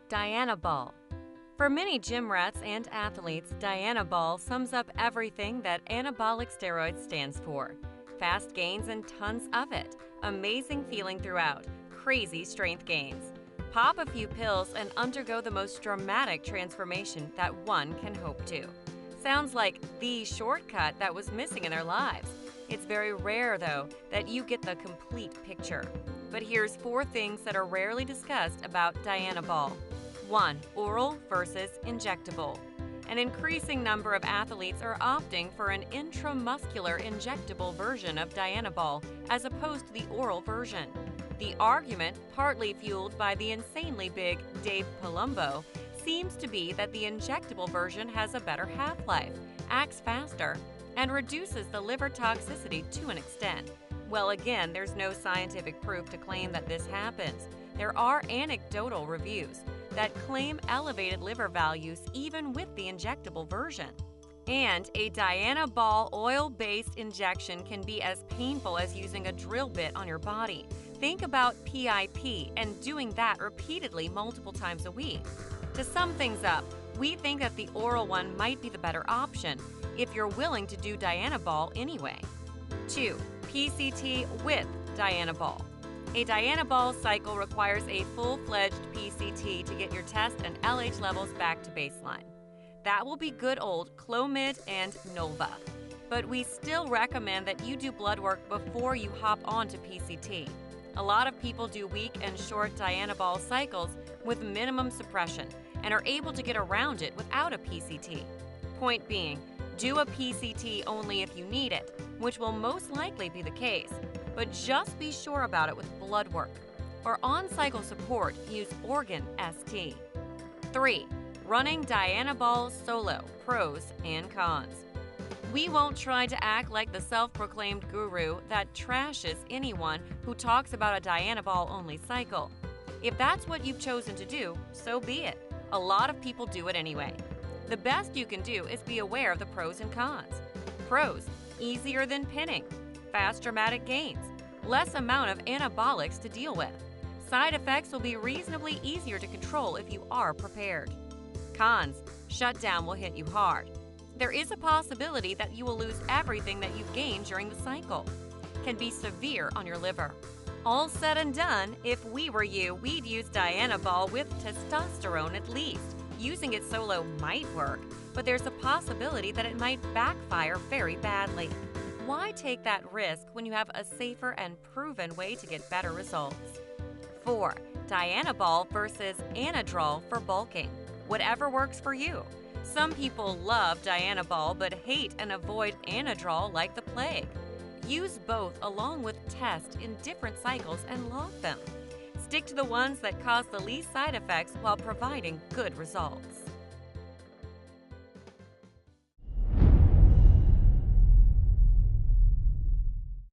Dianabol. For many gym rats and athletes, Dianabol sums up everything that anabolic steroids stands for. Fast gains and tons of it. Amazing feeling throughout. Crazy strength gains. Pop a few pills and undergo the most dramatic transformation that one can hope to. Sounds like the shortcut that was missing in their lives. It's very rare, though, that you get the complete picture. But here's 4 things that are rarely discussed about Dianabol. 1. Oral versus injectable. An increasing number of athletes are opting for an intramuscular injectable version of Dianabol as opposed to the oral version. The argument, partly fueled by the insanely big Dave Palumbo, seems to be that the injectable version has a better half-life, acts faster, and reduces the liver toxicity to an extent. Well, again, there's no scientific proof to claim that this happens. There are anecdotal reviews that claim elevated liver values even with the injectable version. And a Dianabol oil-based injection can be as painful as using a drill bit on your body. Think about PIP and doing that repeatedly multiple times a week. To sum things up, we think that the oral one might be the better option if you're willing to do Dianabol anyway. 2. PCT with Dianabol. A Dianabol cycle requires a full-fledged PCT to get your test and LH levels back to baseline. That will be good old Clomid and Nova. But we still recommend that you do blood work before you hop onto PCT. A lot of people do weak and short Dianabol cycles with minimum suppression and are able to get around it without a PCT. Point being, do a PCT only if you need it, which will most likely be the case, but just be sure about it with blood work. For on-cycle support, use Organ ST. 3. Running Dianabol solo, pros and cons. We won't try to act like the self-proclaimed guru that trashes anyone who talks about a Dianabol-only cycle. If that's what you've chosen to do, so be it. A lot of people do it anyway. The best you can do is be aware of the pros and cons. Pros: easier than pinning, fast dramatic gains, less amount of anabolics to deal with. Side effects will be reasonably easier to control if you are prepared. Cons: shutdown will hit you hard. There is a possibility that you will lose everything that you've gained during the cycle. Can be severe on your liver. All said and done, if we were you, we'd use Dianabol with testosterone at least. Using it solo might work, but there's a possibility that it might backfire very badly. Why take that risk when you have a safer and proven way to get better results? 4. Dianabol versus Anadrol for bulking. Whatever works for you. Some people love Dianabol but hate and avoid Anadrol like the plague. Use both along with test in different cycles and log them. Stick to the ones that cause the least side effects while providing good results.